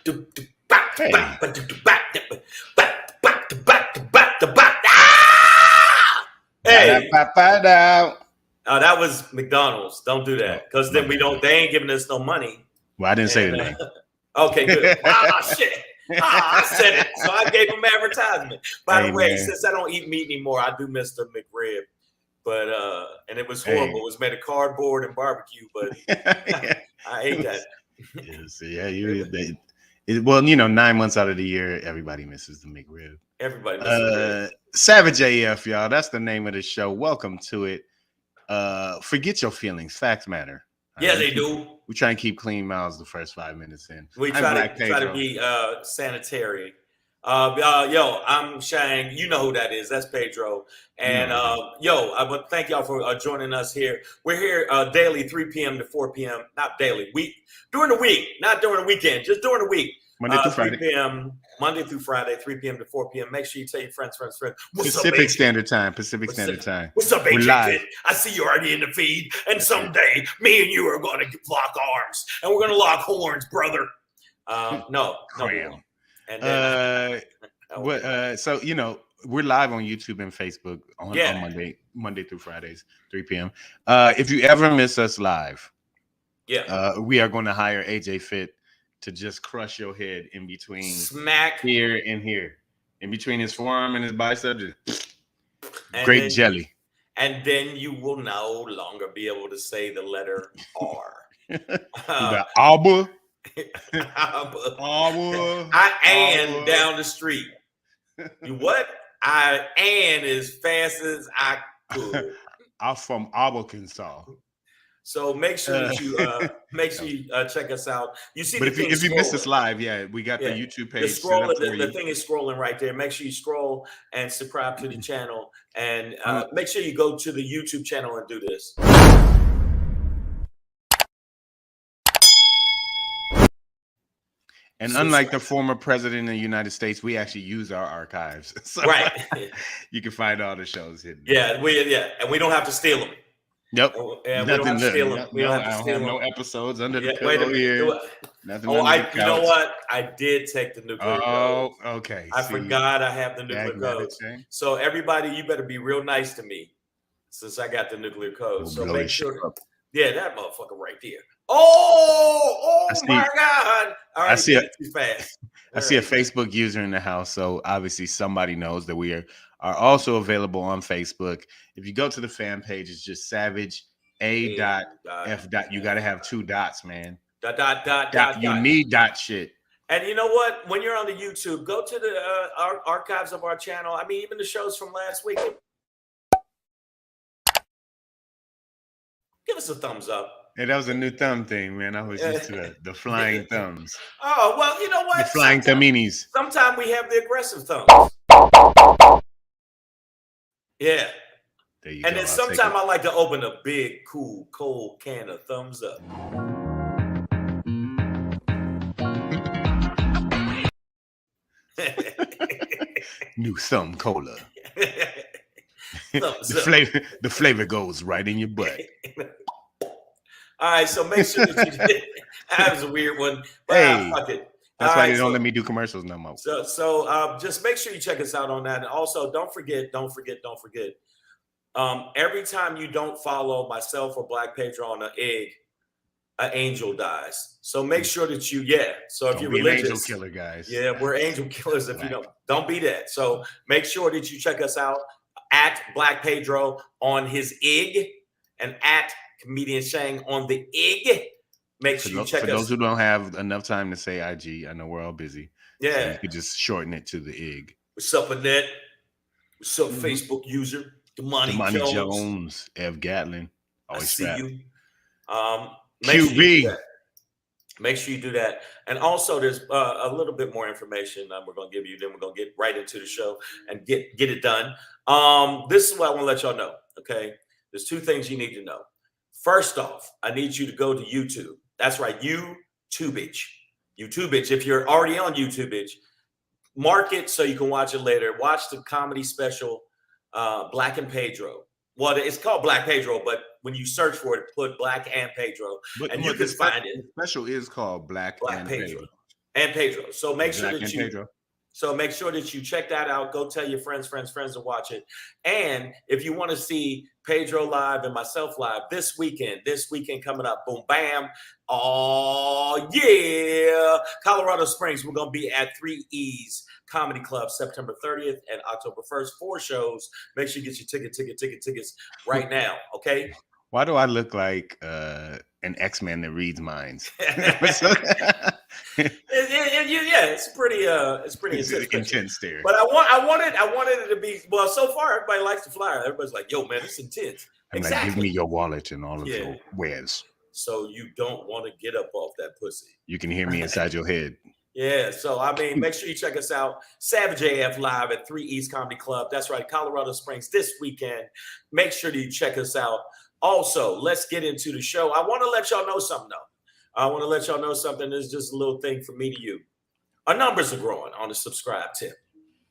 Hey. Hey. Oh, that was McDonald's. Don't do that, because then they ain't giving us no money. Well, I didn't say the name. Okay, good. Shit. I said it, so I gave them advertisement. By the way, since I don't eat meat anymore, I do miss the McRib. But and it was horrible. It was made of cardboard and barbecue, but I ate that. Well, 9 months out of the year, everybody misses the McRib. Everybody misses the McRib. Savage AF, y'all. That's the name of the show. Welcome to it. Forget your feelings. Facts matter. Yeah, they do. We try and keep clean mouths the first 5 minutes in. We try to be sanitary. I'm Shang. You know who that is. That's Pedro. And I want to thank y'all for joining us here. We're here daily, 3 p.m. to 4 p.m. Not daily, during the week, not during the weekend, just during the week. Monday through 3 p.m. Monday through Friday, 3 p.m. to 4 p.m. Make sure you tell your friends. Pacific Standard Time. What's up, AJ? I see you already in the feed. And someday, me and you are going to lock arms. And we're going to lock horns, brother. No. And then, so we're live on YouTube and Facebook on Monday through Fridays, 3 p.m. If you ever miss us live, we are going to hire AJ Fit to just crush your head in between smack here and here, in between his forearm and his bicep. Great jelly. And then you will no longer be able to say the letter R. The Alba. I am down the street. You what? I am as fast as I could. I'm from Arkansas. So make sure that you check us out. You see, but if you missed us live, we got the YouTube page. The thing is scrolling right there. Make sure you scroll and subscribe to the channel, and make sure you go to the YouTube channel and do this. And unlike the former president of the United States, we actually use our archives. So you can find all the shows hidden. And we don't have to steal them. Yep. And we don't have to steal them. We don't have to steal them. No episodes under the pillow here. Nothing. You know what? I did take the nuclear code. Okay. I forgot I have the nuclear code. So everybody, you better be real nice to me since I got the nuclear code. So make sure. That motherfucker right there. Oh my God. All right, I see it too fast. I see a Facebook user in the house. So obviously somebody knows that we are also available on Facebook. If you go to the fan page, it's just Savage A.F. You got to have 2 dots, man. You need dot shit. And you know what? When you're on the YouTube, go to the archives of our channel. I mean, even the shows from last week. Give us a thumbs up. Hey, that was a new thumb thing, man. I was used to the flying thumbs. Oh, well, you know what? The flying thumbinis. Sometimes we have the aggressive thumbs. Yeah. There you go. And then sometimes I like to open a big, cool, cold can of thumbs up. New thumb cola. The flavor goes right in your butt. All right, so make sure that you did. That was a weird one. But fuck it. That's why they don't let me do commercials no more. So just make sure you check us out on that. And also, don't forget. Every time you don't follow myself or Black Pedro on an angel dies. So make sure that you, So if you're religious, angel killer, guys. Yeah, we're angel killers. If you don't be that. So make sure that you check us out at Black Pedro on his IG and at Comedian Shang on the IG. Make sure you check us. For those who don't have enough time to say IG, I know we're all busy. Yeah. So you could just shorten it to the IG. What's up, Annette? What's up, Facebook user? Damani Jones, Ev Gatlin. Always see fat. you. QB. Make sure you do that. And also, there's a little bit more information we're going to give you. Then we're going to get right into the show and get it done. This is what I want to let y'all know, okay? There's 2 things you need to know. First off, I need you to go to YouTube. That's right, YouTube-itch. If you're already on YouTube-itch, mark it so you can watch it later. Watch the comedy special, Black and Pedro. Well, it's called Black Pedro, but when you search for it, put Black and Pedro, and you can find it. The special is called Black and Pedro. and Pedro. So make sure Black that and you Pedro. check that out. Go tell your friends to watch it. And if you want to see Pedro live and myself live this weekend coming up, boom, bam. Oh, yeah. Colorado Springs, we're going to be at 3 E's Comedy Club September 30th and October 1st. 4 shows. Make sure you get your tickets right now, okay? Why do I look like an X-Man that reads minds? Yeah, it's pretty intense. Intense there. But I wanted it to be, well, so far everybody likes the flyer. Everybody's like, yo, man, it's intense. I'm exactly. Like, give me your wallet and all of your wares. So you don't want to get up off that pussy. You can hear me inside your head. Yeah, so I mean, make sure you check us out. Savage AF live at 3 East Comedy Club. That's right, Colorado Springs this weekend. Make sure that you check us out. Also, let's get into the show. I want to let y'all know something, though. I want to let y'all know something. It's just a little thing for me to you. Our numbers are growing on the subscribe tip,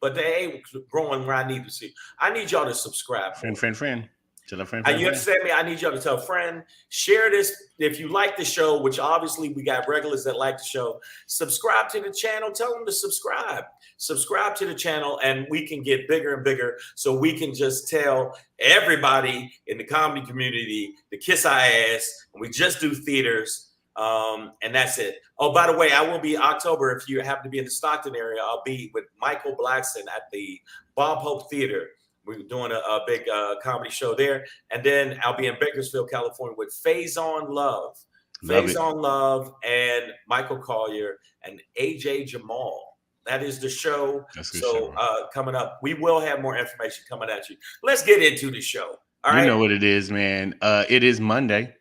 but they ain't growing where I need to see. I need y'all to subscribe. Friend. Tell a friend. You understand me? I need y'all to tell a friend. Share this. If you like the show, which obviously we got regulars that like the show, subscribe to the channel. Tell them to subscribe. Subscribe to the channel, and we can get bigger and bigger so we can just tell everybody in the comedy community to kiss our ass, and we just do theaters. And that's it. Oh, by the way, I will be October. If you happen to be in the Stockton area, I'll be with Michael Blackson at the Bob Hope Theater. We're doing a big comedy show there. And then I'll be in Bakersfield, California with Faison Love. Faison Love and Michael Collier and AJ Jamal. That is the show. So coming up, we will have more information coming at you. Let's get into the show. All right. You know what it is, man. It is Monday.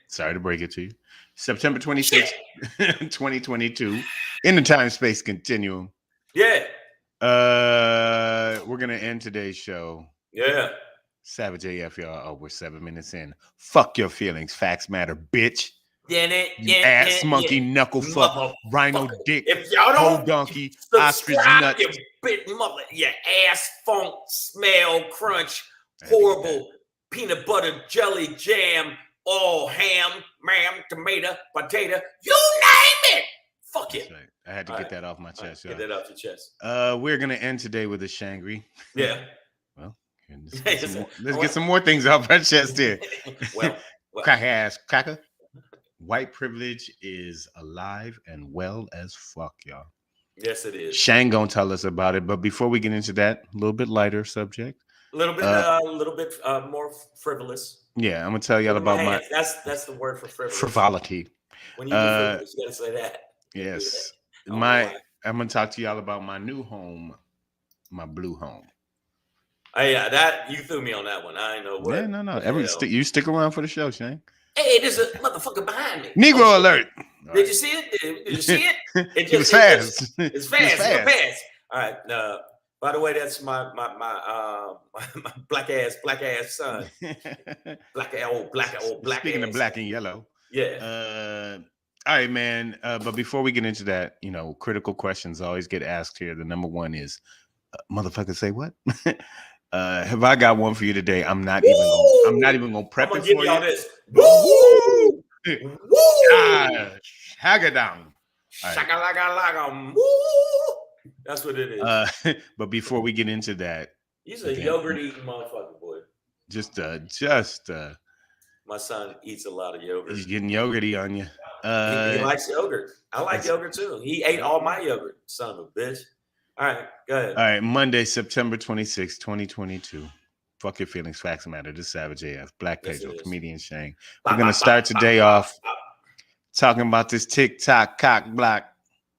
Sorry to break it to you. September 26th, 2022. In the time-space continuum. Yeah. We're gonna end today's show. Yeah. Savage AF, y'all. Oh, we're 7 minutes in. Fuck your feelings. Facts matter, bitch. Ass monkey, knuckle fuck, rhino dick, if y'all don't donkey, ostrich nut, you bit mother, your ass funk, smell, crunch, horrible peanut butter, jelly, jam, all ham, ma'am, tomato, potato, you name it. Fuck it. Right. I had to get that off my chest. Get that off your chest. We're gonna end today with a Shangri. Yeah. Well, let's get some more things off our chest here. well. Cracker ass cracker. White privilege is alive and well as fuck, y'all. Yes, it is. Shang gonna tell us about it, but before we get into that, a little bit lighter subject. A little bit more frivolous. Yeah, I'm gonna tell y'all about my. That's the word for frivolous. Frivolity. When you do frivolous, you gotta say that. Yes. I'm gonna talk to y'all about my new home, my blue home. Yeah, that you threw me on that one. I know what. Yeah, no. You stick around for the show, Shane. Hey, there's a motherfucker behind me. Negro alert. Did you see it? Did you see it? It was fast. It's fast. All right. By the way, that's my black ass son. Black. Speaking of black and yellow. Yeah. All right, man. But before we get into that, critical questions always get asked here. The number one is, motherfucker, say what? Have I got one for you today? I'm not even gonna prep it for you. Y'all this. Woo! Woo! Hagadam. Shaka-laga-laga. Woo! That's what it is. But before we get into that, he's a yogurt eating motherfucker, boy. Just my son eats a lot of yogurt. He's getting yogurty on you. He likes yogurt. I like yogurt too. He ate all my yogurt, son of a bitch. All right, go ahead. All right, Monday, September 26, 2022. Fuck your feelings, facts matter. This is Savage AF, Black Pedro, comedian Shang. We're gonna start today off talking about this TikTok cock block.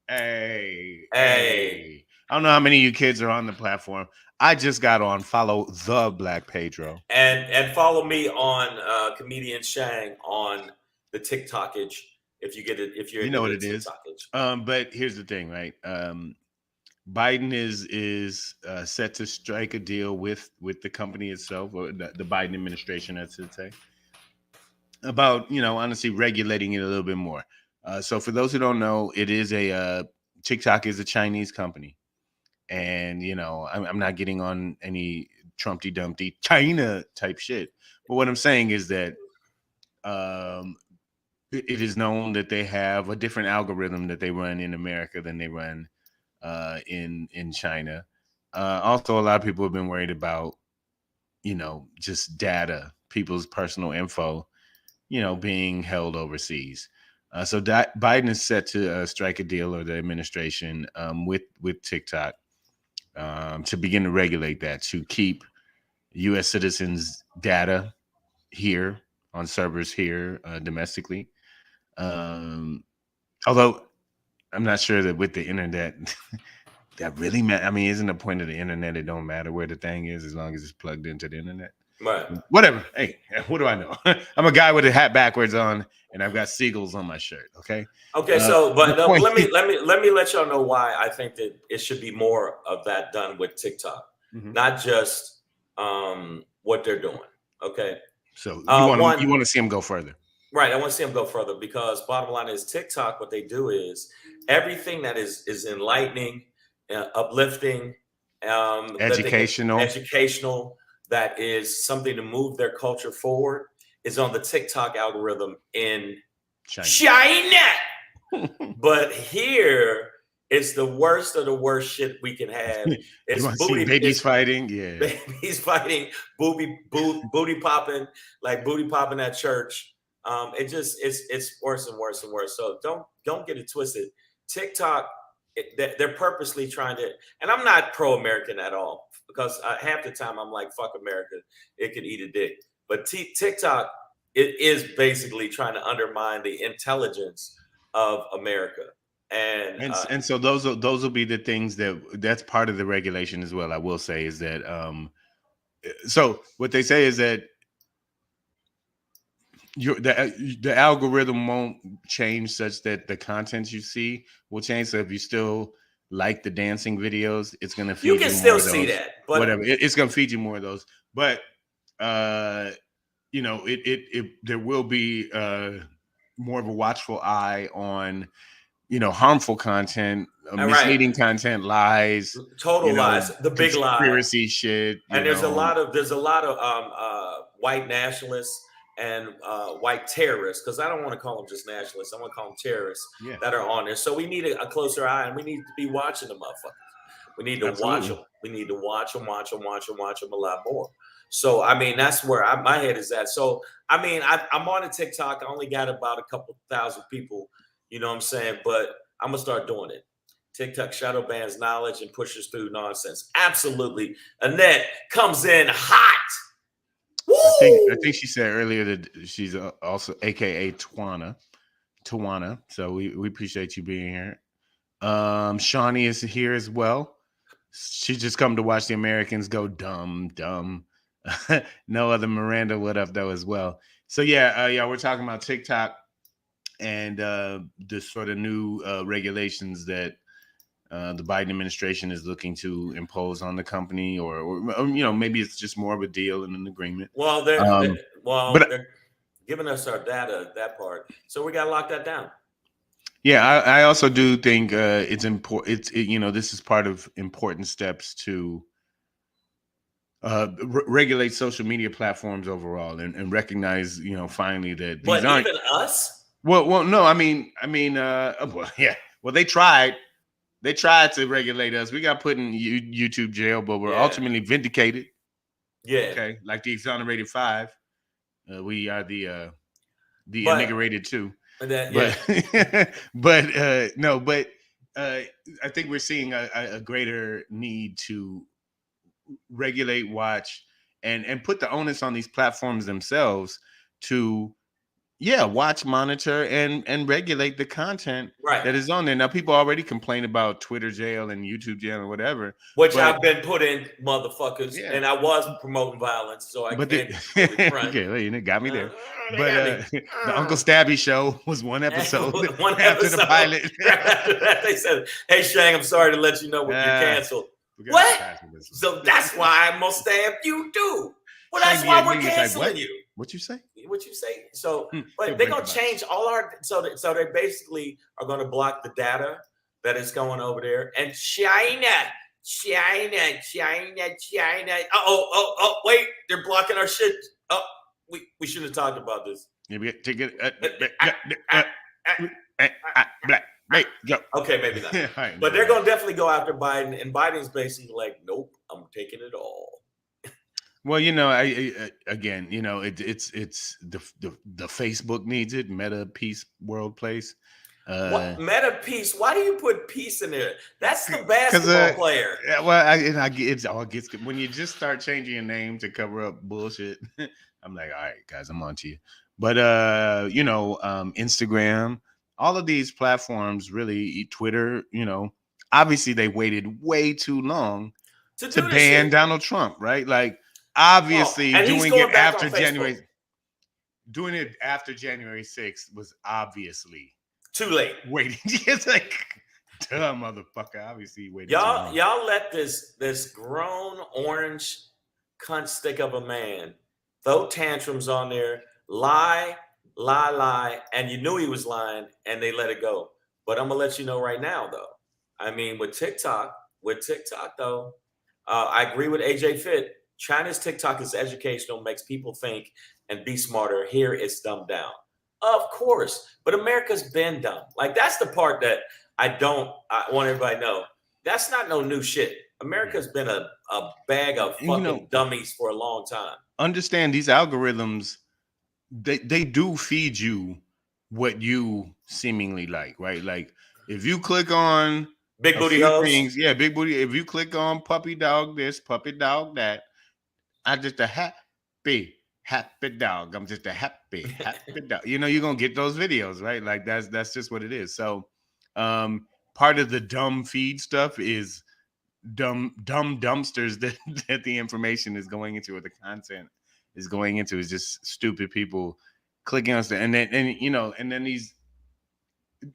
Hey. I don't know how many of you kids are on the platform. I just got on. Follow the Black Pedro and follow me on comedian Shang on the TikTokage. If you get it, if you're what it is. But here's the thing, right? Biden is set to strike a deal with the company itself, or the Biden administration, I should say, about honestly regulating it a little bit more. So for those who don't know, it is TikTok is a Chinese company, and I'm not getting on any Trumpty Dumpty China type shit, but what I'm saying is that it is known that they have a different algorithm that they run in America than they run in China. Also, a lot of people have been worried about, just data, people's personal info, being held overseas. So Biden is set to strike a deal, or the administration, with TikTok, to begin to regulate that, to keep U.S. citizens' data here on servers here domestically. Although I'm not sure that with the internet that really matters. I mean, isn't the point of the internet? It don't matter where the thing is as long as it's plugged into the internet. Right. Whatever. Hey, what do I know? I'm a guy with a hat backwards on, and I've got seagulls on my shirt. Okay. Okay. So, but the point- let me let y'all know why I think that it should be more of that done with TikTok, not just what they're doing. Okay. So you want to see them go further. Right. I want to see them go further because bottom line is TikTok, what they do is everything that is enlightening, uplifting, educational, that is something to move their culture forward is on the TikTok algorithm in China. But here, it's the worst of the worst shit we can have. It's babies fighting, babies fighting, booty popping, like booty popping at church. It's worse and worse and worse. So don't get it twisted. TikTok, they're purposely trying to, and I'm not pro-American at all because half the time I'm like, fuck America, it can eat a dick. But TikTok, it is basically trying to undermine the intelligence of America. And so those will be the things that's part of the regulation as well. I will say is that so what they say is that the algorithm won't change such that the content you see will change. So if you still like the dancing videos, it's going to feed you can more still of those. See that, but whatever. It's going to feed you more of those. But there will be more of a watchful eye on harmful content, misleading content, lies, total lies, the big conspiracy shit. And there's a lot of white nationalists and white terrorists, because I don't want to call them just nationalists. I want to call them terrorists that are on there. So we need a closer eye, and we need to be watching the motherfuckers. We need to watch them. We need to watch them a lot more. So, I mean, that's where my head is at. So, I mean, I'm on a TikTok. I only got about a couple thousand people, you know what I'm saying? But I'm going to start doing it. TikTok shadow bans knowledge and pushes through nonsense. Absolutely. Annette comes in hot. I think she said earlier that she's also AKA Tawana. So we appreciate you being here. Shawnee is here as well. She just come to watch the Americans go dumb. No other Miranda, what up though as well. So we're talking about TikTok and the sort of new regulations that the Biden administration is looking to impose on the company, or maybe it's just more of a deal and an agreement. Well, they're giving us our data, that part, so we got to lock that down. Yeah, I also do think it's important. This is part of important steps to regulate social media platforms overall, and recognize, finally that these aren't even us. Well, no, I mean, well, they tried. They tried to regulate us. We got put in YouTube jail, but we're ultimately vindicated. Yeah. Okay. Like the exonerated 5. We are the invigorated 2. But I think we're seeing a greater need to regulate, watch, and put the onus on these platforms themselves to watch, monitor, and regulate the content that is on there. Now, people already complain about Twitter jail and YouTube jail and whatever, which I've been put in, motherfuckers, and I was promoting violence, so I can't. Okay, you got me there. But the Uncle Stabby show was one episode. After the pilot. After that, they said, "Hey, Shang, I'm sorry to let you know you're canceled." What? So that's why I'm gonna stab you too. Well, that's why we're canceling you. What you say? What you say? So, but they're gonna change all our. So they basically are gonna block the data that is going over there. And China. Oh, wait, they're blocking our shit. Oh, we should have talked about this. You get to get Okay, maybe not. Right, But they're going to definitely go after Biden, and Biden's basically like, nope, I'm taking it all. Well, I again, it's the Facebook needs it. Meta Peace World Place. What meta peace? Why do you put peace in there? That's the Because basketball player. yeah, well, it's all gets when you just start changing your name to cover up bullshit. I'm like, all right, guys, I'm on to you. But Instagram, all of these platforms, really, Twitter, obviously they waited way too long to Do this ban shit. Donald Trump, right? Like, Oh, obviously, and he's going back on Facebook. Doing it after January 6th was obviously Too late. waiting. It's like, duh, motherfucker. Obviously, you waited too long. Y'all let this grown orange cunt stick of a man throw tantrums on there, lie, and you knew he was lying, and they let it go. But I'm gonna let you know right now, though. I mean, with TikTok, though, I agree with AJ Fit. China's TikTok is educational, makes people think and be smarter. Here, it's dumbed down. Of course, but America's been dumb. Like, that's the part that I want everybody to know. That's not no new shit. America's been a bag of fucking dummies for a long time. Understand these algorithms, they do feed you what you seemingly like, right? Like, if you click on big booty hoes, big booty. If you click on puppy dog this, puppy dog that, I'm just a happy dog. I'm just a happy dog. You're gonna get those videos, right? Like, that's just what it is. So part of the dumb feed stuff is dumb dumpsters that the information is going into, or the content is going into, is just stupid people clicking on stuff. And then these,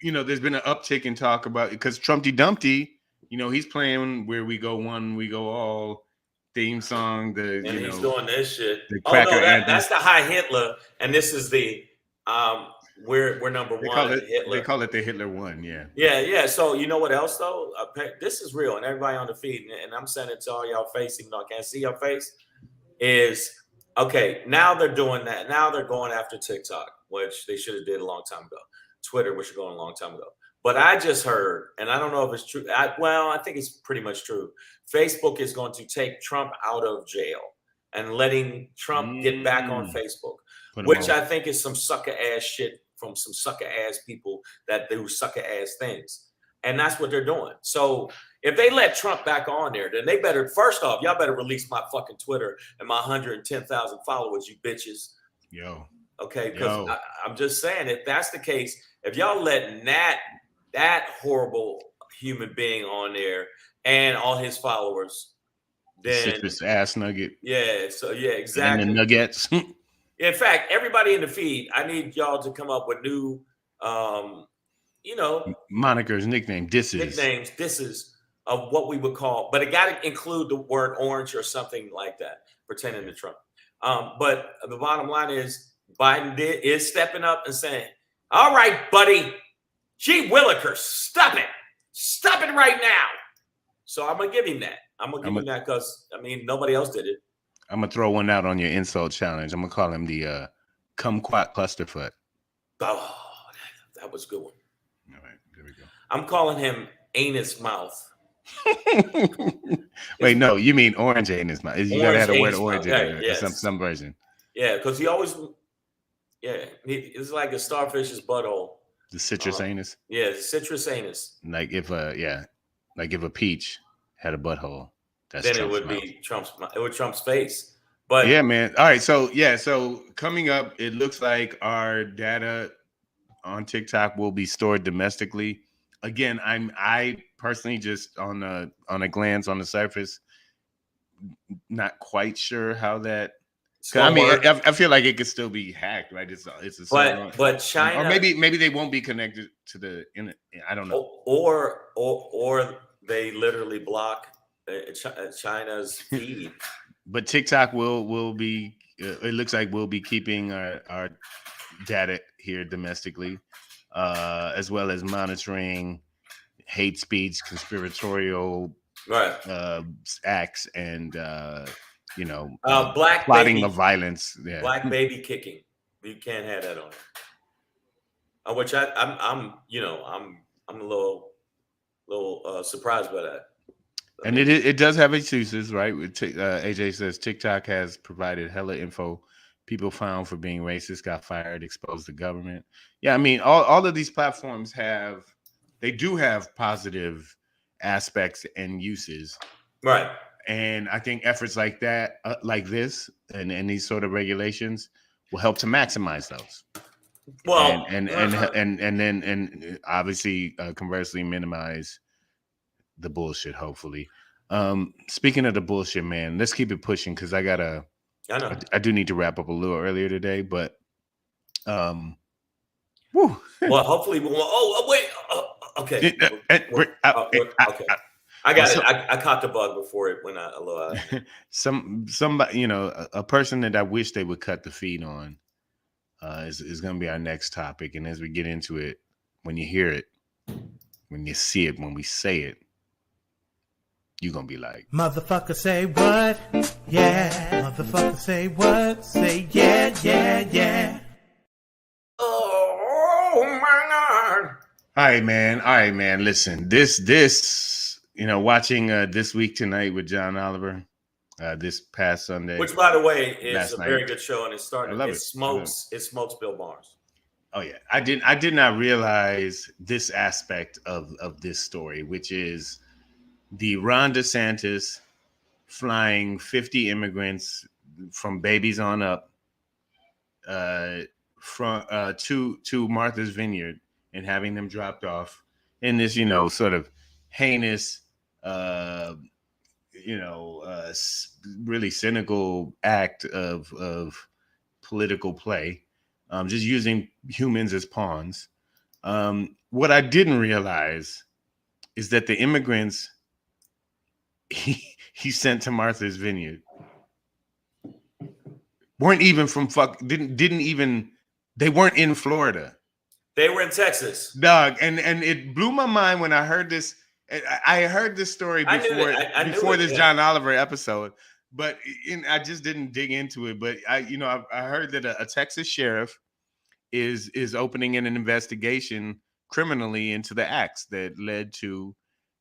there's been an uptick in talk about, because Trumpty Dumpty, he's playing Where We Go One, We Go All theme song. He's doing this shit. Oh no, that's the High Hitler, and this is the we're number one. They call it the Hitler one. Yeah. So you know what else though? This is real, and everybody on the feed, and I'm sending it to all y'all face, even though I can't see your face. Is okay. Now they're doing that. Now they're going after TikTok, which they should have did a long time ago. Twitter, which are going a long time ago. But I just heard, and I don't know if it's true. I think it's pretty much true. Facebook is going to take Trump out of jail and letting Trump get back on Facebook, which I think is some sucker ass shit from some sucker ass people that do sucker ass things. And that's what they're doing. So if they let Trump back on there, then they better, first off, y'all better release my fucking Twitter and my 110,000 followers, you bitches. Yo. Okay, because I'm just saying, if that's the case, if y'all let that horrible human being on there and all his followers, then citrus ass nugget. Yeah, so yeah, exactly. And the nuggets. In fact, everybody in the feed, I need y'all to come up with new monikers, nicknames, disses of what we would call, but it got to include the word orange or something like that, pertaining to Trump. But the bottom line is, Biden is stepping up and saying, all right, buddy, gee willikers, stop it right now. So I'm going to give him that. I'm going to give him that because, nobody else did it. I'm going to throw one out on your insult challenge. I'm going to call him the kumquat clusterfoot. Oh, that was a good one. All right, there we go. I'm calling him anus mouth. Wait, no, you mean orange anus mouth. You got to have the word orange in there. Yes. Some version. Yeah, because he always... Yeah, it's like a starfish's butthole. The citrus anus. Yeah, the citrus anus. Like if a peach had a butthole, then Trump's it would mouth. Be Trump's. It would Trump's face. But yeah, man. All right, so coming up, it looks like our data on TikTok will be stored domestically. Again, I personally just on a glance on the surface, not quite sure how that. I feel like it could still be hacked, right? It's a but China, or maybe they won't be connected to the internet. I don't know. Or they literally block China's feed. But TikTok will be. It looks like we'll be keeping our data here domestically, as well as monitoring hate speech, conspiratorial acts, and. Black plotting baby, of violence. Black baby kicking. You can't have that on it. Which I'm a little surprised by that. And it does have excuses, right? AJ says TikTok has provided hella info. People found for being racist got fired, exposed the government. Yeah, I mean, all of these platforms do have positive aspects and uses. Right. And I think efforts like that, like this, and these sort of regulations will help to maximize those. Well, and then obviously conversely minimize the bullshit. Hopefully, speaking of the bullshit, man, let's keep it pushing because I do need to wrap up a little earlier today, but woo. Well, hopefully, wait, okay, okay. I got it. I caught the bug before it went out a little out. Somebody, a person that I wish they would cut the feed on is going to be our next topic. And as we get into it, when you hear it, when you see it, when we say it, you're going to be like, motherfucker say what? Yeah. Motherfucker say what? Say yeah, yeah, yeah. Oh my God. All right, man. Listen, this, watching This Week Tonight with John Oliver this past Sunday. Which, by the way, is a very good show, and it smokes Bill Barnes. Oh yeah, I did not realize this aspect of this story, which is the Ron DeSantis flying 50 immigrants from babies on up to Martha's Vineyard and having them dropped off in this, sort of heinous, really cynical act of political play, just using humans as pawns. What I didn't realize is that the immigrants he sent to Martha's Vineyard weren't even from they weren't in Florida. They were in Texas. Dog, and it blew my mind when I heard this. I heard this story before this John Oliver episode, but I just didn't dig into it. But I heard that a Texas sheriff is opening an investigation criminally into the acts that led to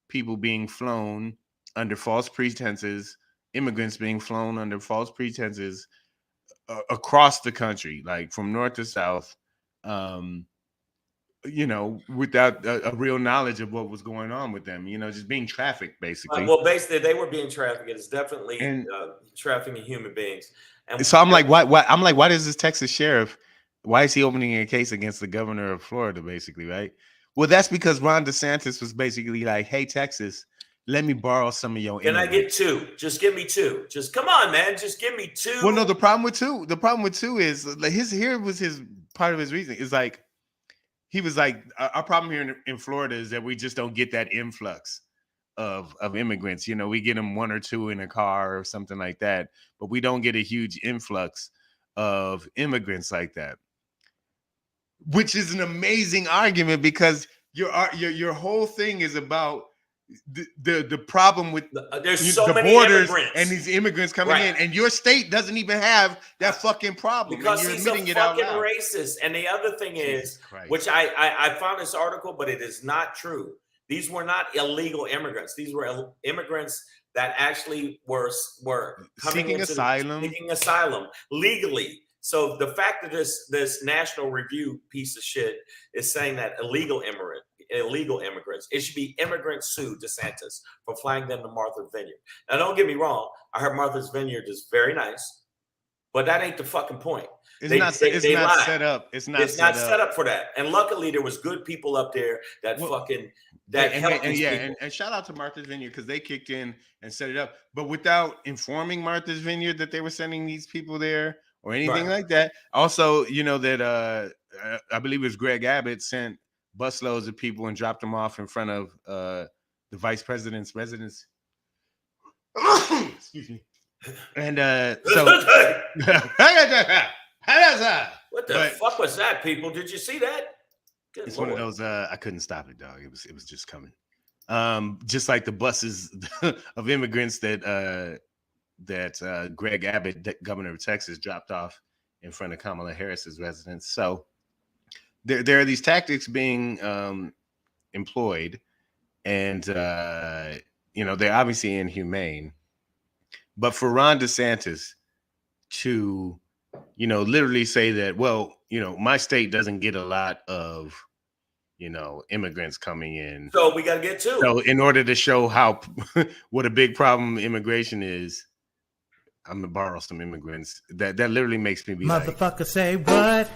people being flown under false pretenses, immigrants being flown under false pretenses across the country, like from north to south, without a real knowledge of what was going on with them, just being trafficked, basically. Well, basically, they were being trafficked. It's definitely trafficking human beings. And so I'm like, why does this Texas sheriff, why is he opening a case against the governor of Florida, basically, right? Well, that's because Ron DeSantis was basically like, hey, Texas, let me borrow some of your immigrants. Can I get two? Just give me two. Just come on, man. Just give me two. Well, no, the problem with two is like here was his part of his reasoning is like, he was like, our problem here in Florida is that we just don't get that influx of immigrants. We get them one or two in a car or something like that, but we don't get a huge influx of immigrants like that, which is an amazing argument because your whole thing is about the problem with there's so many borders immigrants and these immigrants coming in, and your state doesn't even have that fucking problem because you're he's admitting a it out fucking loud. Racist. And the other thing is, which I found this article, but it is not true. These were not illegal immigrants. These were immigrants that actually were coming seeking asylum legally. So the fact that this National Review piece of shit is saying that illegal immigrants, it should be immigrants sue DeSantis for flying them to Martha's Vineyard. Now, don't get me wrong. I heard Martha's Vineyard is very nice, but that ain't the fuking point. It's not set up. It's not set up for that. And luckily, there was good people up there that helped these people. And shout out to Martha's Vineyard because they kicked in and set it up. But without informing Martha's Vineyard that they were sending these people there or anything like that. Also, that I believe it was Greg Abbott sent busloads of people and dropped them off in front of the vice president's residence. Excuse me. And so what the fuck was that, people? Did you see that? Good it's Lord. One of those I couldn't stop it, dog. It was just coming. Just like the buses of immigrants that Greg Abbott, governor of Texas, dropped off in front of Kamala Harris's residence. So there are these tactics being employed, and they're obviously inhumane. But for Ron DeSantis to, literally say that, well, my state doesn't get a lot of, immigrants coming in. So we got to get to. So in order to show how what a big problem immigration is, I'm gonna borrow some immigrants. That literally makes me be Motherfucker, say what?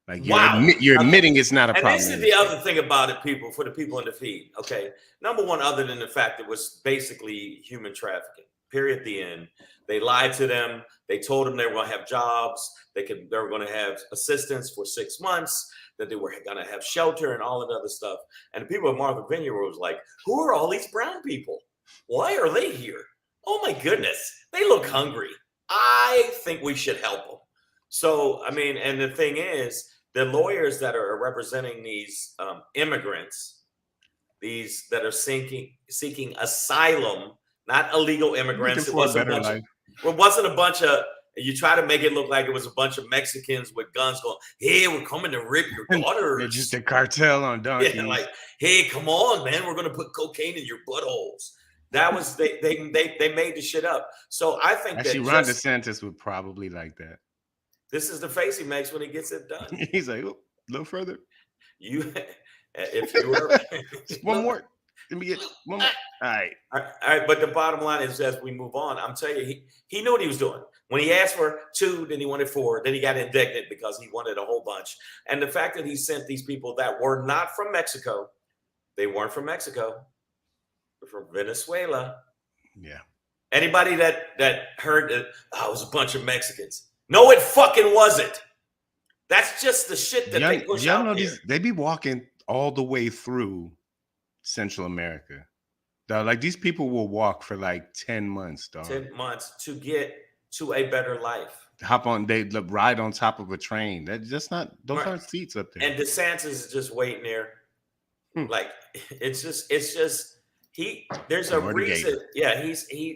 Like Wow. you're admitting it's not a problem. And this is the other thing about it, people, for the people in the feed. Okay, number one, other than the fact it was basically human trafficking. Period. At the end, they lied to them. They told them they were going to have jobs. They were going to have assistance for 6 months. That they were going to have shelter and all of that other stuff. And the people at Martha Vineyard was like, "Who are all these brown people? Why are they here? Oh my goodness, they look hungry. I think we should help them." So, I mean, and the thing is, the lawyers that are representing these immigrants, these that are seeking asylum, not illegal immigrants. It wasn't a bunch of. You try to make it look like it was a bunch of Mexicans with guns going, "Hey, we're coming to rip your daughters." They're just a cartel on donkeys. Yeah, like, "Hey, come on, man, we're gonna put cocaine in your buttholes." That was they made the shit up. So I think actually Ron DeSantis would probably like that. This is the face he makes when he gets it done. He's like, "Oh, a little further." If you were one more. Let me get one more. All right. But the bottom line is, as we move on, I'm telling you, he knew what he was doing. When he asked for 2, then he wanted 4, then he got indignant because he wanted a whole bunch. And the fact that he sent these people that were not from Mexico, they weren't from Mexico, they're from Venezuela. Yeah. Anybody that heard that, it was a bunch of Mexicans. No, it fucking wasn't. That's just the shit that they push out there. They be walking all the way through Central America. Dog, like these people will walk for like 10 months, dog. 10 months to get to a better life. They ride on top of a train. Those aren't seats up there. And DeSantis is just waiting there. Like it's just there's a reason. Yeah,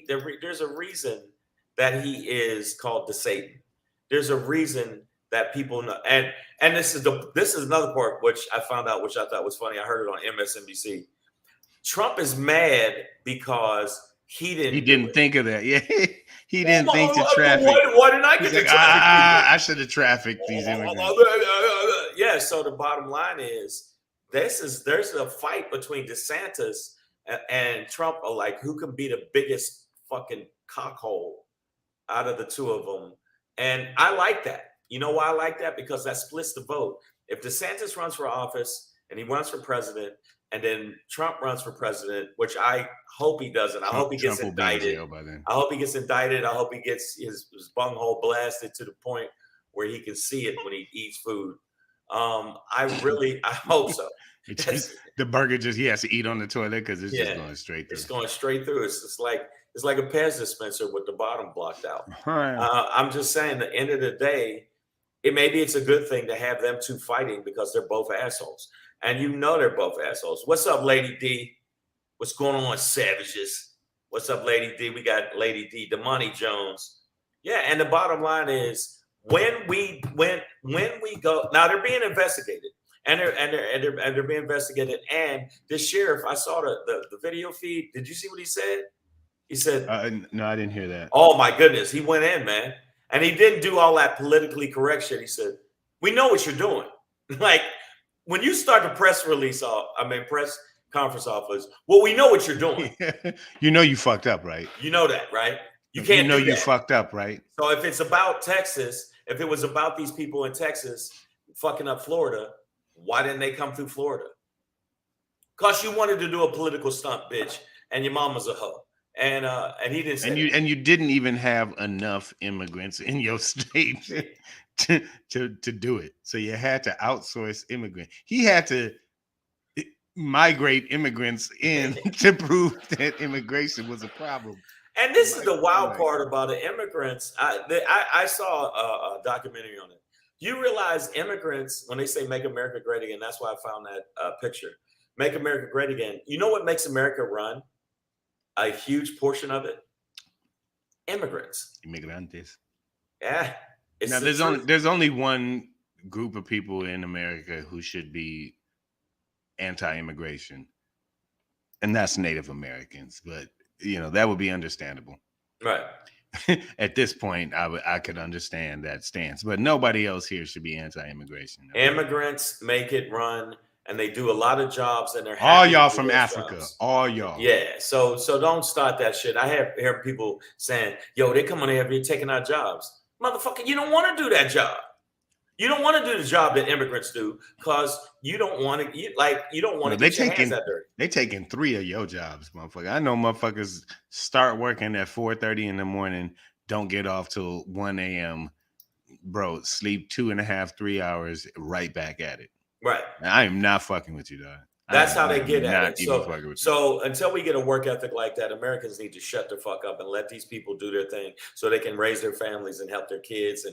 there's a reason that he is called the Satan. There's a reason that people know, and this is another part which I found out, which I thought was funny. I heard it on MSNBC. Trump is mad because he didn't think of that. Yeah, he didn't think to traffic. Why didn't I get the traffic? I should have trafficked these immigrants. Yeah. So the bottom line is, there's a fight between DeSantis and Trump, like who can be the biggest fucking cockhole out of the two of them. And I like that. You know why I like that? Because that splits the vote. If DeSantis runs for office and he runs for president, and then Trump runs for president, which I hope he doesn't. I hope he gets indicted. I hope he gets indicted. I hope he gets his bunghole blasted to the point where he can see it when he eats food. I hope so. The burger he has to eat on the toilet because it's just going straight through. It's going straight through. It's like a Pez dispenser with the bottom blocked out. I'm just saying, at the end of the day, maybe it's a good thing to have them two fighting because they're both assholes. And they're both assholes. What's up, Lady D? What's going on, savages? What's up, Lady D? We got Lady D, Damani Jones. Yeah, and the bottom line is when we go now, they're being investigated, and they're being investigated. And the sheriff, I saw the video feed. Did you see what he said? He said, "No, I didn't hear that." Oh my goodness, he went in, man, and he didn't do all that politically correct shit. He said, "We know what you're doing." Like, when you start the press conference office, well, we know what you're doing. You fucked up, right? You know that, right? You can't do that. You fucked up, right? So if it's about Texas, if it was about these people in Texas fucking up Florida, why didn't they come through Florida? Because you wanted to do a political stunt, bitch, and your mama's a hoe. And he didn't say and you didn't even have enough immigrants in your state to do it. So you had to outsource immigrants. He had to migrate immigrants in to prove that immigration was a problem. And this is the wild part about the immigrants. I saw a documentary on it. You realize immigrants, when they say "Make America Great Again," that's why I found that picture. Make America Great Again. You know what makes America run? A huge portion of it? Immigrants. Immigrantes. Yeah. It's Now, the truth. there's only one group of people in America who should be anti-immigration, and that's Native Americans. But that would be understandable. Right. At this point, I could understand that stance, but nobody else here should be anti-immigration. Immigrants make it run, and they do a lot of jobs, and they're All happy to y'all do from those Africa, jobs. all y'all. Yeah. So don't start that shit. I have heard people saying, "Yo, they come on here and taking our jobs." Motherfucker, you don't want to do that job. You don't want to do the job that immigrants do because you don't want to you don't want to get your hands that dirty. They taking 3 of your jobs, motherfucker. I know motherfuckers start working at 4:30 in the morning, don't get off till 1 a.m. Bro, sleep 2.5, 3 hours, right back at it. Right. I am not fucking with you, dog. That's how they get at it. Even So until we get a work ethic like that, Americans need to shut the fuck up and let these people do their thing so they can raise their families and help their kids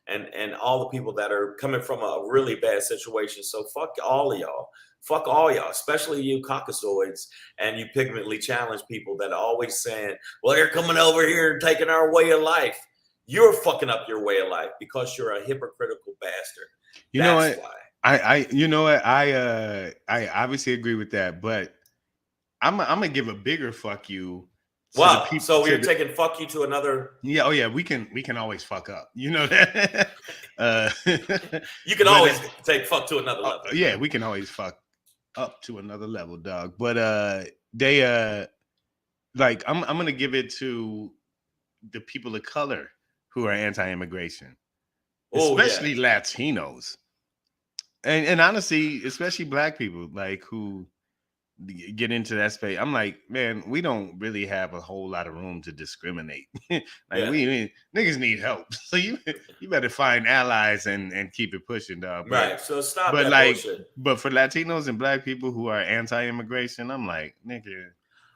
and all the people that are coming from a really bad situation. So fuck all of y'all. Fuck all y'all, especially you Caucasoids and you pigmentally challenged people that are always saying, well, they're coming over here and taking our way of life. You're fucking up your way of life because you're a hypocritical bastard. You know what? I obviously agree with that, but I'm gonna give a bigger fuck you. Wow. So we're taking fuck you to another. Yeah. Oh yeah. We can always fuck up. You know that. You can always take fuck to another level. Yeah, we can always fuck up to another level, dog. But they like I'm gonna give it to the people of color who are anti-immigration, especially Latinos. And honestly, especially Black people, like who get into that space. I'm like, man, we don't really have a whole lot of room to discriminate. We niggas need help, so you better find allies and keep it pushing, dog. Right. So stop. But that bullshit. But for Latinos and Black people who are anti-immigration, I'm like, nigga.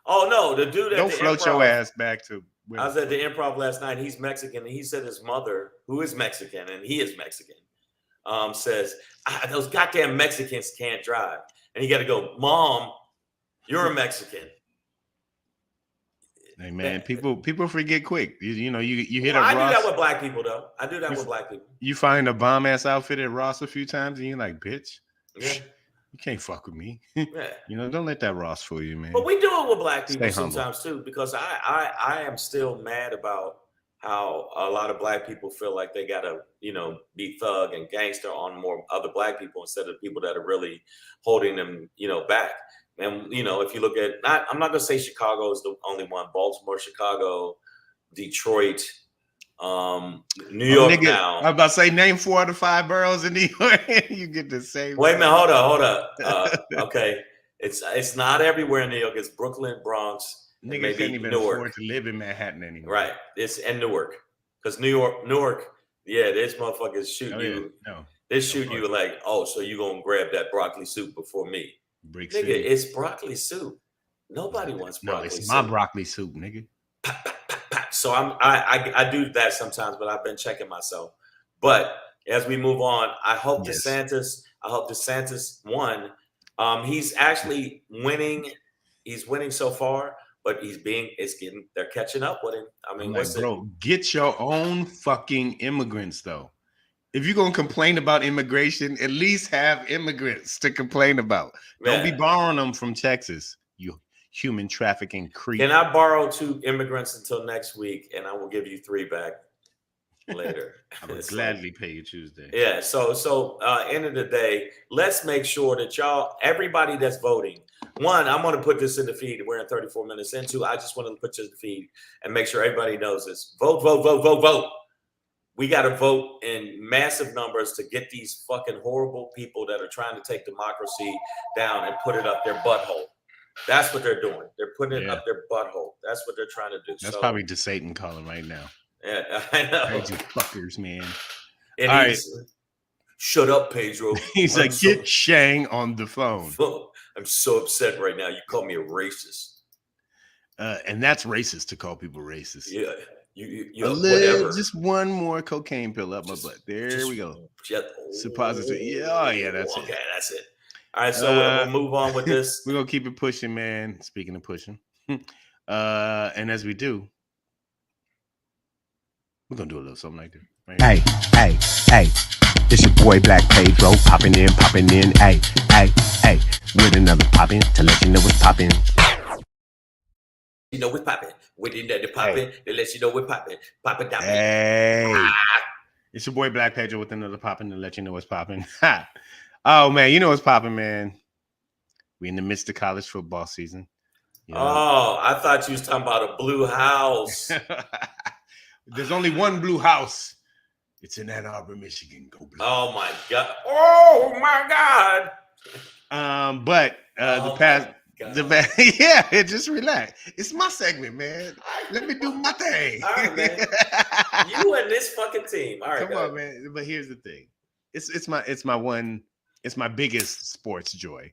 Oh no, the dude. Don't float your ass back to. I was at the Improv last night. He's Mexican, and he said his mother, who is Mexican, and he is Mexican. Says those goddamn Mexicans can't drive, and he got to go. Mom, you're a Mexican. Hey man, people forget quick. You hit I Ross. do that with Black people though. I do that with Black people. You find a bomb ass outfit at Ross a few times, and you're like, bitch, yeah, you can't fuck with me. Yeah. Don't let that Ross fool you, man. But we do it with Black people Stay sometimes too, because I am still mad about how a lot of Black people feel like they gotta, be thug and gangster on more other Black people instead of people that are really holding them, back. And if you look at, I'm not gonna say Chicago is the only one. Baltimore, Chicago, Detroit, New York. Nigga, now I'm about to say name 4 out of 5 boroughs in New York. You get the same. Wait a minute, hold up. Okay, it's not everywhere in New York. It's Brooklyn, Bronx. Niggas can't even afford to live in Manhattan anymore. Right. It's in Newark. Because Newark, this motherfuckers shoot you. No. They shoot you like, oh, so you gonna grab that broccoli soup before me. Nigga, it's broccoli soup. Nobody wants broccoli soup. No, it's my broccoli soup, nigga. So I do that sometimes, but I've been checking myself. But as we move on, I hope DeSantis won. He's actually winning. He's winning so far. But they're catching up with him. I mean, get your own fucking immigrants, though. If you're going to complain about immigration, at least have immigrants to complain about. Yeah. Don't be borrowing them from Texas, you human trafficking creep. Can I borrow 2 immigrants until next week, and I will give you 3 back later? I would gladly pay you Tuesday. Yeah, so end of the day, let's make sure that everybody that's voting, one, I'm going to put this in the feed. We're in 34 minutes into. I just want to put this in the feed and make sure everybody knows this. Vote, vote, vote, vote, vote. We got to vote in massive numbers to get these fucking horrible people that are trying to take democracy down and put it up their butthole. That's what they're doing. They're putting it up their butthole. That's what they're trying to do. That's probably the Satan calling right now. Yeah, I know. Crazy fuckers, man. And all right. Shut up, Pedro. He's like, get Shang on the phone. I'm so upset right now. You call me a racist. And that's racist to call people racist. Yeah. Whatever. Just one more cocaine pill up my butt. There we go. Suppository. Yeah, that's it. Okay, that's it. All right, so we'll move on with this. We're going to keep it pushing, man. Speaking of pushing. And as we do, we're going to do a little something like that. Hey, hey, hey. It's your boy Black Pedro popping in, hey, hey, hey, with another poppin' to let you know what's poppin'. You know what's popping. With the popping, they let you know what's popping. Popping down. Hey, it's your boy Black Pedro with another popping to let you know what's popping. Oh man, you know what's popping, man. We in the midst of college football season. You know? Oh, I thought you was talking about a blue house. There's only one blue house. It's in Ann Arbor, Michigan. Go Blue. Oh my god. Oh my god. But yeah, just relax. It's my segment, man. Let me do my thing. All right, man. You and this fucking team. All right, come on, man. But here's the thing. It's my biggest sports joy.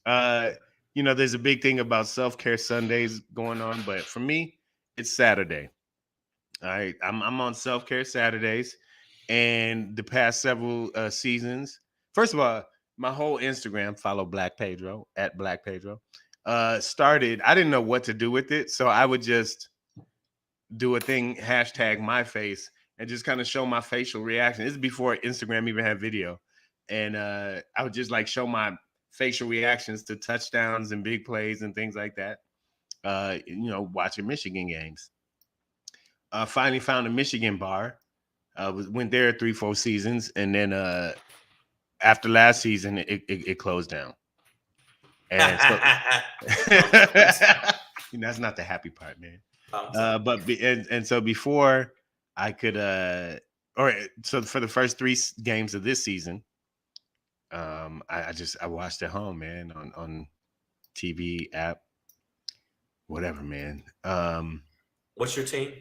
There's a big thing about self-care Sundays going on, but for me, it's Saturday. All right, I'm on self-care Saturdays, and the past several seasons. First of all, my whole Instagram, follow Black Pedro at Black Pedro, started. I didn't know what to do with it, so I would just do a thing, hashtag my face, and just kind of show my facial reaction. This is before Instagram even had video, and I would just like show my facial reactions to touchdowns and big plays and things like that. Watching Michigan games. Finally found a Michigan bar. Went there 3-4 seasons, and then after last season, it closed down. And so, that's not the happy part, man. So before I could, so for the first 3 games of this season, I watched at home, man, on TV app, whatever, man. What's your team?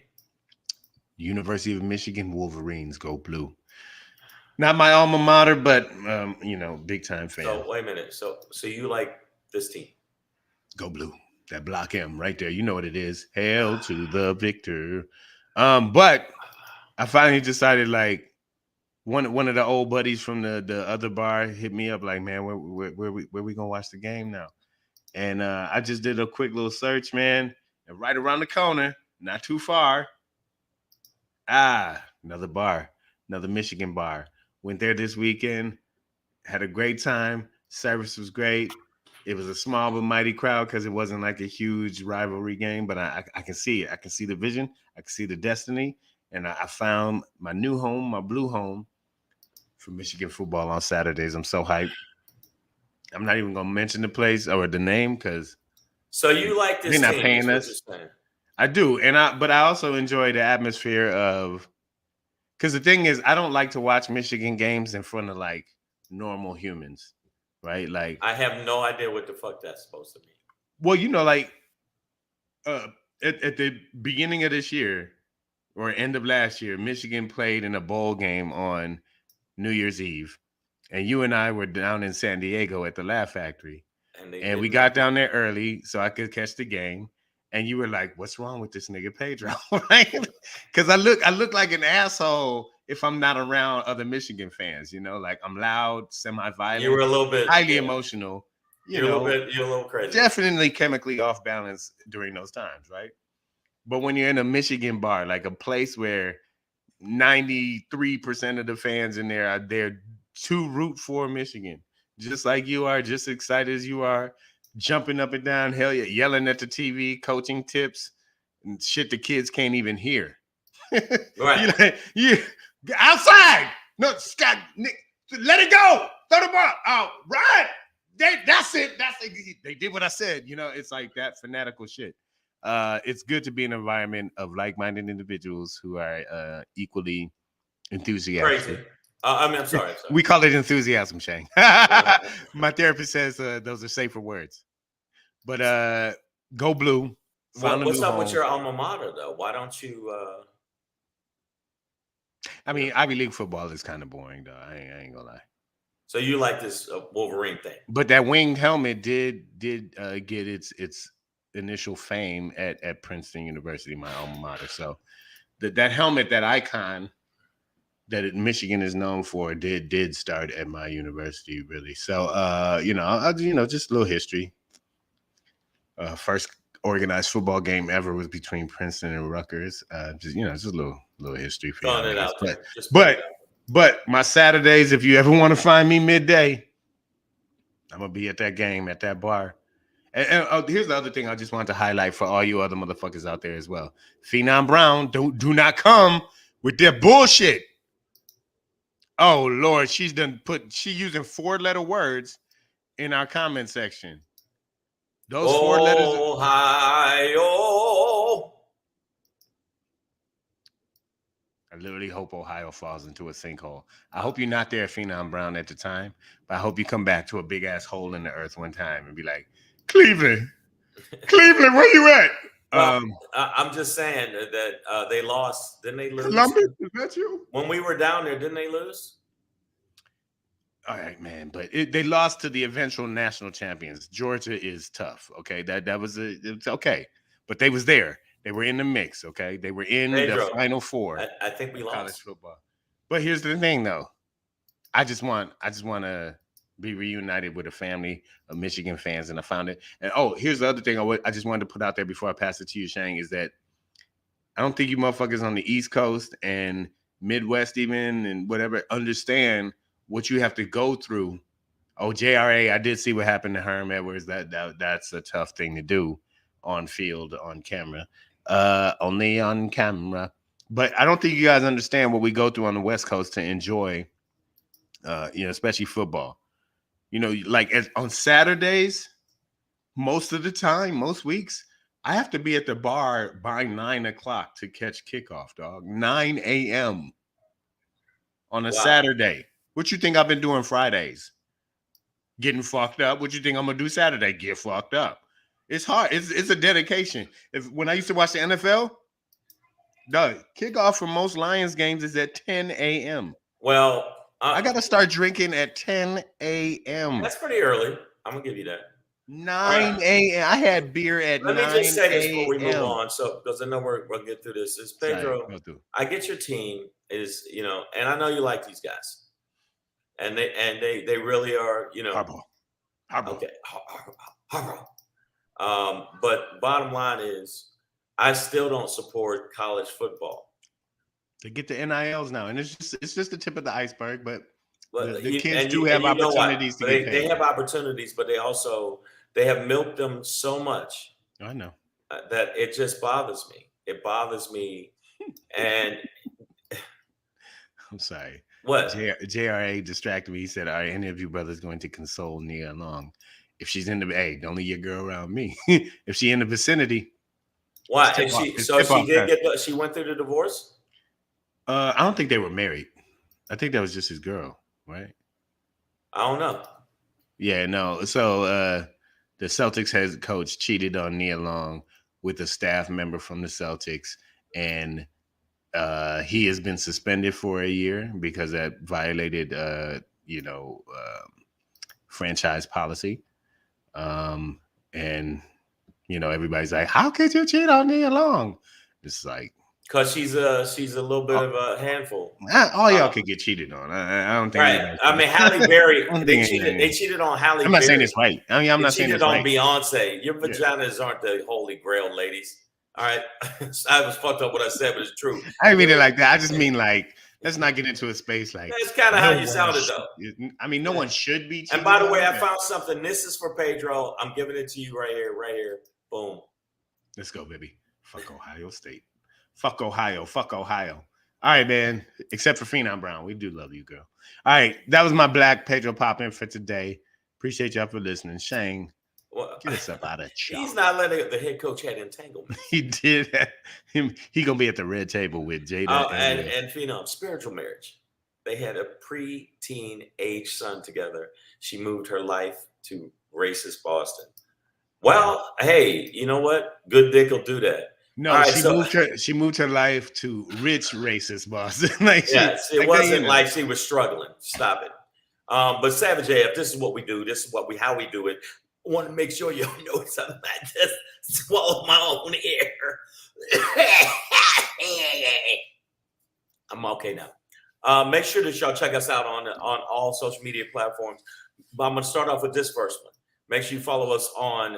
University of Michigan Wolverines, go Blue. Not my alma mater, but big time fan. So wait a minute. So you like this team? Go Blue. That block M right there. You know what it is. Hail to the victor. But I finally decided, like, one of the old buddies from the other bar hit me up like, man, where we gonna watch the game now? And I just did a quick little search, man, and right around the corner, not too far. Another bar, another Michigan bar. Went there this weekend, had a great time. Service was great. It was a small but mighty crowd because it wasn't like a huge rivalry game, but I can see it. I can see the vision. I can see the destiny. And I found my new home, my blue home for Michigan football on Saturdays. I'm so hyped. I'm not even going to mention the place or the name because. So you like this team? They're not team, paying us. I do. But I also enjoy the atmosphere of. Because the thing is, I don't like to watch Michigan games in front of like normal humans, right? Like I have no idea what the fuck that's supposed to mean. Well, like at the beginning of this year or end of last year, Michigan played in a bowl game on New Year's Eve, and you and I were down in San Diego at the Laugh Factory, and we got down there early so I could catch the game. And you were like, "What's wrong with this nigga Pedro?" Right? Because I look like an asshole if I'm not around other Michigan fans. Like I'm loud, semi-violent. You were a little bit highly emotional. You're a little crazy. Definitely chemically off balance during those times, right? But when you're in a Michigan bar, like a place where 93% of the fans in there are there to root for Michigan, just like you are, just excited as you are. Jumping up and down, hell yeah, yelling at the TV, coaching tips, and shit the kids can't even hear. Right. you outside. No, Scott, Nick, let it go. Throw the ball out. Right. That's it. They did what I said. It's like that fanatical shit. It's good to be in an environment of like-minded individuals who are equally enthusiastic. Crazy. I'm sorry. We call it enthusiasm, Shang. My therapist says those are safer words. But go Blue. What's up with your alma mater, though? Why don't you? I mean, Ivy League football is kind of boring, though. I ain't gonna lie. So you like this Wolverine thing? But that winged helmet did get its initial fame at Princeton University, my alma mater. So that helmet, that icon that Michigan is known for, did start at my university, really. So just a little history. First organized football game ever was between Princeton and Rutgers. Just a little little history for Throwing y'all it niggas. out there. Just put it out. But my Saturdays, if you ever want to find me midday, I'm gonna be at that game at that bar. And here's the other thing I just wanted to highlight for all you other motherfuckers out there as well. Phenom Brown, do not come with their bullshit. Oh Lord, she using 4-letter words in our comment section. Those 4 letters. Ohio. I literally hope Ohio falls into a sinkhole. I hope you're not there, Phenom Brown, at the time, but I hope you come back to a big ass hole in the earth one time and be like, Cleveland, where you at? Well, I'm just saying that they lost. Didn't they lose? Columbus, is that you? When we were down there, didn't they lose? All right, man, but they lost to the eventual national champions. Georgia is tough. Okay, it's okay, but they was there. They were in the mix. Okay, they were in the Final Four. I think we lost college football. But here's the thing, though. I just want to be reunited with a family of Michigan fans, and I found it. And here's the other thing I just wanted to put out there before I pass it to you, Shang, is that I don't think you motherfuckers on the East Coast and Midwest even and whatever understand what you have to go through. JRA, I did see what happened to Herm Edwards. That's a tough thing to do on field, on camera. Only on camera. But I don't think you guys understand what we go through on the West Coast to enjoy, especially football. Like on Saturdays, most of the time, most weeks, I have to be at the bar by 9 o'clock to catch kickoff, dog. 9 a.m. on a Saturday. What you think I've been doing Fridays? Getting fucked up. What you think I'm gonna do Saturday? Get fucked up. It's hard. It's a dedication. When I used to watch the NFL, the kickoff for most Lions games is at 10 a.m. Well, I gotta start drinking at 10 a.m. That's pretty early. I'm gonna give you that. 9 a.m. I had beer at 9 a.m. Let me just say this before we move on. So, because I know we'll get through this. It's Pedro. I get your team is, and I know you like these guys. And they really are, Harbaugh. Okay. Harbaugh. But bottom line is, I still don't support college football. They get the NILs now, and it's just the tip of the iceberg. But the kids and do have opportunities to get paid. They have opportunities, but they have milked them so much. I know that it just bothers me. It bothers me, and I'm sorry. What? JRA distracted me. He said, "Are any of you brothers going to console Nia Long? If she's in the don't leave your girl around me. If she in the vicinity." Why? She went through the divorce? I don't think they were married. I think that was just his girl, right? I don't know. Yeah, no. So the Celtics head coach cheated on Nia Long with a staff member from the Celtics, and he has been suspended for a year because that violated, franchise policy. And everybody's like, "How could you cheat on Nia Long?" It's like, because she's a little bit of a handful. All y'all could get cheated on. I don't think. Right. I mean, Halle Berry. They cheated on Halle Berry. I'm not saying it's right. I'm not saying it's right. Cheated on Beyonce. Your vaginas aren't the holy grail, ladies. All right. I was fucked up what I said, but it's true. I didn't mean it like that. I just mean like, let's not get into a space like. That's kind of how you sounded, though. I mean, no one should be. And by the way, I found something. This is for Pedro. I'm giving it to you right here. Boom. Let's go, baby. Fuck Ohio State. Fuck Ohio. All right, man. Except for Phenom Brown. We do love you, girl. All right. That was my Black Pedro pop-in for today. Appreciate y'all for listening. Shang, get us up out of chat. He's not letting the head coach had entanglement. He did. He going to be at the red table with Jada. And Phenom, spiritual marriage. They had a pre-teen age son together. She moved her life to racist Boston. Well, hey, you know what? Good dick will do that. No, she moved her life to rich racist Boston. It wasn't like she was struggling. Stop it. But Savage AF, this is what we do. This is how we do it. I want to make sure you know something. I just swallowed my own air. I'm okay now. Make sure that y'all check us out on all social media platforms. But I'm going to start off with this first one. Make sure you follow us on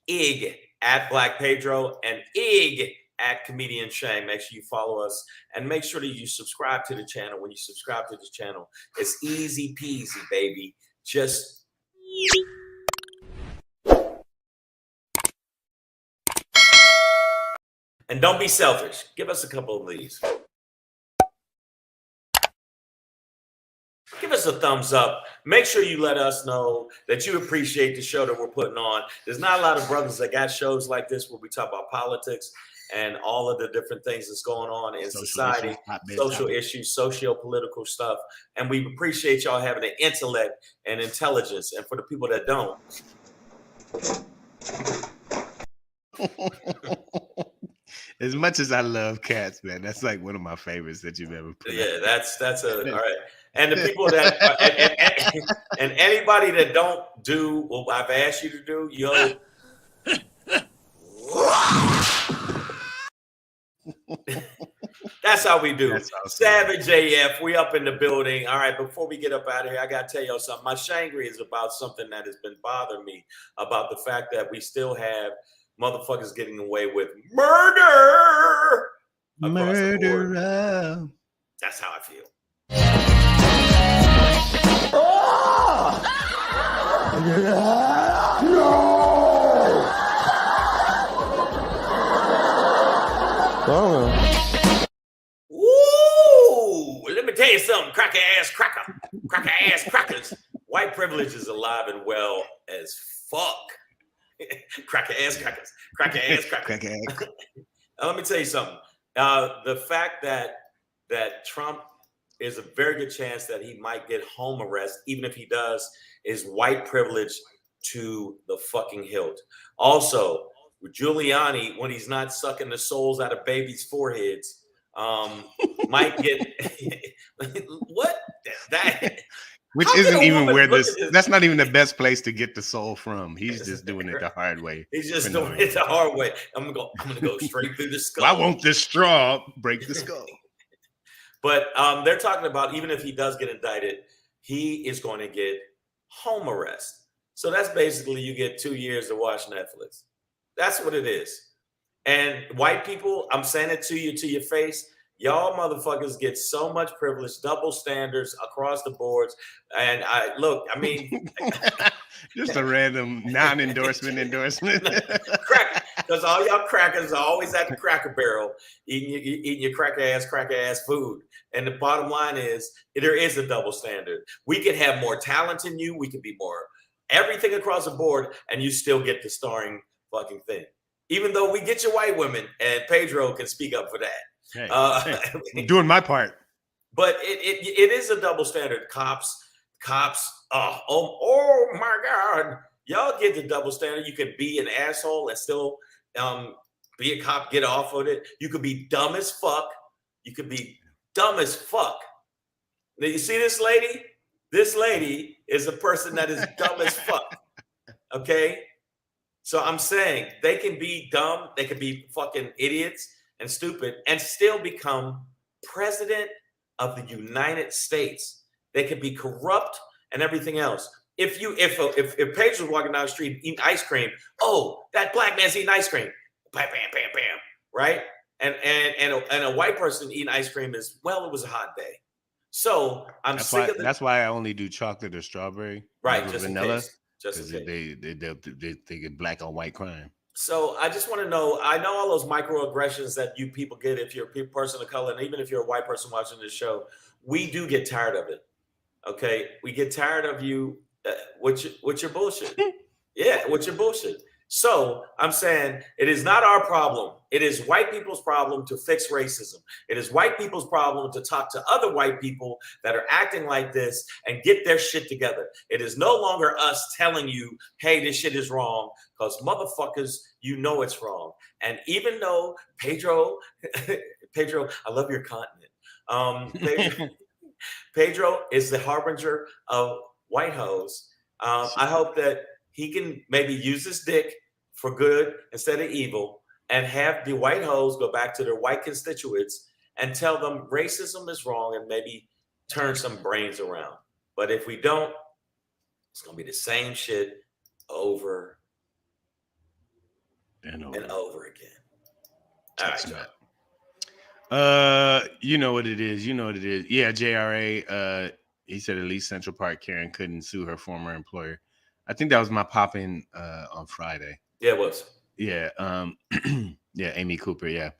IG at Black Pedro and IG at Comedian Shang. Make sure you follow us and make sure that you subscribe to the channel. When you subscribe to the channel, it's easy peasy, baby. Just and don't be selfish. Give us a couple of these. Give us a thumbs up. Make sure you let us know that you appreciate the show that we're putting on. There's not a lot of brothers that got shows like this where we talk about politics and all of the different things that's going on in society, social issues, socio-political stuff. And we appreciate y'all having an intellect and intelligence. And for the people that don't. As much as I love cats, man, that's like one of my favorites that you've ever put. Yeah, that's all right. And the people that and anybody that don't do what I've asked you to do, yo. That's how we do. Awesome. Savage AF, we up in the building. All right, before we get up out of here, I got to tell y'all something. My Shangry is about something that has been bothering me about the fact that we still have motherfuckers getting away with murder. Murderer. That's how I feel. Ooh, let me tell you something, cracker ass crackers. White privilege is alive and well as fuck. Cracker ass crackers. Let me tell you something. The fact that Trump is a very good chance that he might get home arrest, even if he does, is white privilege to the fucking hilt. Also, with Giuliani, when he's not sucking the souls out of babies' foreheads, might get what that. Which isn't even where that's not even the best place to get the soul from. He's just doing it the hard way. He's just doing it the hard way. I'm gonna go straight through the skull. Why won't this straw break the skull? But they're talking about even if he does get indicted, he is going to get home arrest. So that's basically you get 2 years to watch Netflix. That's what it is. And white people, I'm saying it to you to your face. Y'all motherfuckers get so much privilege, double standards across the boards. And I mean, just a random non-endorsement. Crack, because all y'all crackers are always at the Cracker Barrel eating your cracker ass food. And the bottom line is there is a double standard. We could have more talent in you. We could be more everything across the board, and you still get the starring fucking thing. Even though we get your white women, and Pedro can speak up for that. Hey, I'm doing my part. But it is a double standard. Cops. Oh my God. Y'all get the double standard. You can be an asshole and still be a cop, get off of it. You could be dumb as fuck. Now you see this lady? This lady is a person that is dumb as fuck. Okay? So I'm saying they can be dumb, they can be fucking idiots and stupid and still become president of the United States. They can be corrupt and everything else. If Pedro's walking down the street eating ice cream, oh, that black man's eating ice cream. Bam, bam, bam, bam. Right? And a white person eating ice cream is, well, it was a hot day. So that's why I only do chocolate or strawberry. Right, just vanilla. Just they get black on white crime. So I just want to know, I know all those microaggressions that you people get if you're a person of color, and even if you're a white person watching this show, we do get tired of it. Okay? We get tired of you with your bullshit. Yeah, with your bullshit. So I'm saying it is not our problem. It is white people's problem to fix racism. It is white people's problem to talk to other white people that are acting like this and get their shit together. It is no longer us telling you, hey, this shit is wrong, because motherfuckers, you know it's wrong. And even though Pedro, I love your continent. Pedro is the harbinger of white hoes. I hope that he can maybe use his dick for good instead of evil and have the white hoes go back to their white constituents and tell them racism is wrong and maybe turn some brains around. But if we don't, it's going to be the same shit over and over again. All That's right, right. y'all. You know what it is. You know what it is. Yeah, JRA. He said at least Central Park Karen couldn't sue her former employer. I think that was my pop-in on Friday. Yeah, it was. Yeah. Yeah, Amy Cooper. Yeah.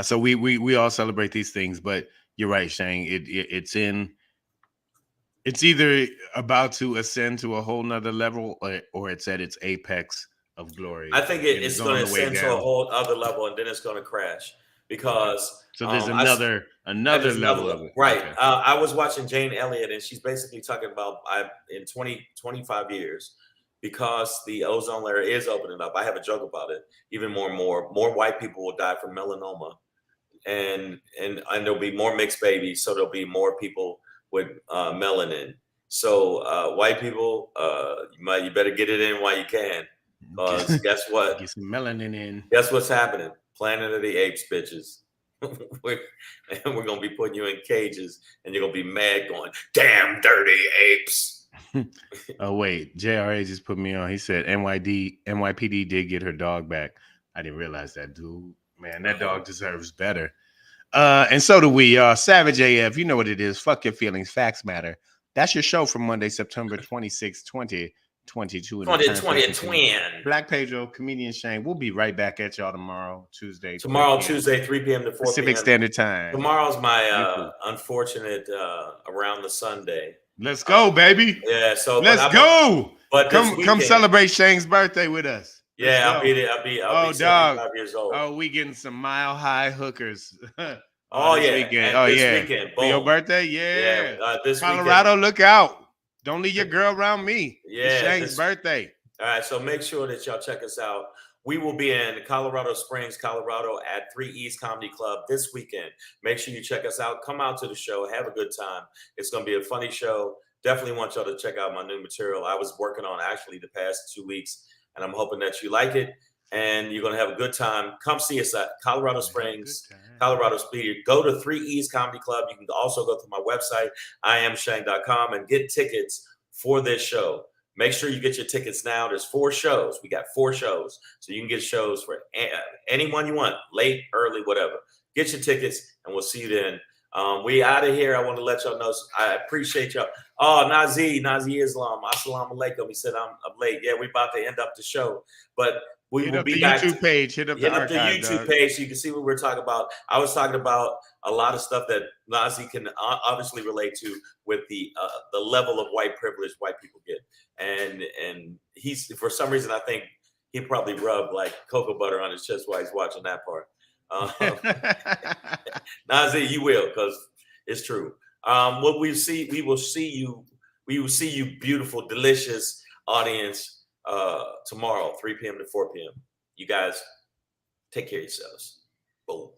So we all celebrate these things, but you're right, Shang. It's either about to ascend to a whole nother level, or it's at its apex of glory. I think and it's on going to the way ascend to a down. whole other level, and then it's going to crash because So there's there's another level of it. right. Okay. I was watching Jane Elliott, and she's basically talking about in 25 years, because the ozone layer is opening up. I have a joke about it. Even more white people will die from melanoma, and there'll be more mixed babies, so there'll be more people with melanin. So white people, you better get it in while you can, because guess what? Get some melanin in. Guess what's happening? Planet of the Apes, bitches. we're gonna be putting you in cages, and you're gonna be mad, going, "Damn dirty apes." Oh wait, JRA just put me on. He said NYPD did get her dog back. I didn't realize that, dude. Man, that dog deserves better. And so do we. Savage AF, you know what it is. Fuck your feelings. Facts matter. That's your show for Monday, September 26, 2022. 2020 twin. Black Pedro, comedian Shane. We'll be right back at y'all tomorrow, Tuesday, Tuesday, 3 p.m. to 4 Pacific p.m. Standard Time. Tomorrow's my unfortunate around the Sunday. Let's go, baby. Yeah, so let's go. But come celebrate Shane's birthday with us. Yeah, I'll be 75 years old. Oh, we getting some Mile High hookers. Weekend. Oh, this yeah. Weekend. For your birthday? Yeah. This Colorado, weekend. Look out. Don't leave your girl around me. Yeah. It's Shane's birthday. All right, so make sure that y'all check us out. We will be in Colorado Springs, Colorado at 3 East Comedy Club this weekend. Make sure you check us out. Come out to the show. Have a good time. It's going to be a funny show. Definitely want y'all to check out my new material. I was working on actually the past 2 weeks, and I'm hoping that you like it. And you're going to have a good time. Come see us at Colorado Springs, Colorado Speed. Go to 3 East Comedy Club. You can also go to my website, iamshang.com, and get tickets for this show. Make sure you get your tickets now. There's 4 shows. We got 4 shows. So you can get shows for anyone you want, late, early, whatever. Get your tickets, and we'll see you then. We out of here. I want to let y'all know. I appreciate y'all. Oh, Nazi Islam. Assalamu alaikum. He said I'm late. Yeah, we about to end up the show. But we will be back. YouTube page. Hit up the YouTube page so you can see what we're talking about. I was talking about a lot of stuff that Nazi can obviously relate to with the level of white privilege white people get. And he's, for some reason, I think he probably rubbed like cocoa butter on his chest while he's watching that part. Nazi, you will, because it's true. What we will see you, beautiful, delicious audience, tomorrow, 3 p.m. to 4 p.m. You guys take care of yourselves. Boom.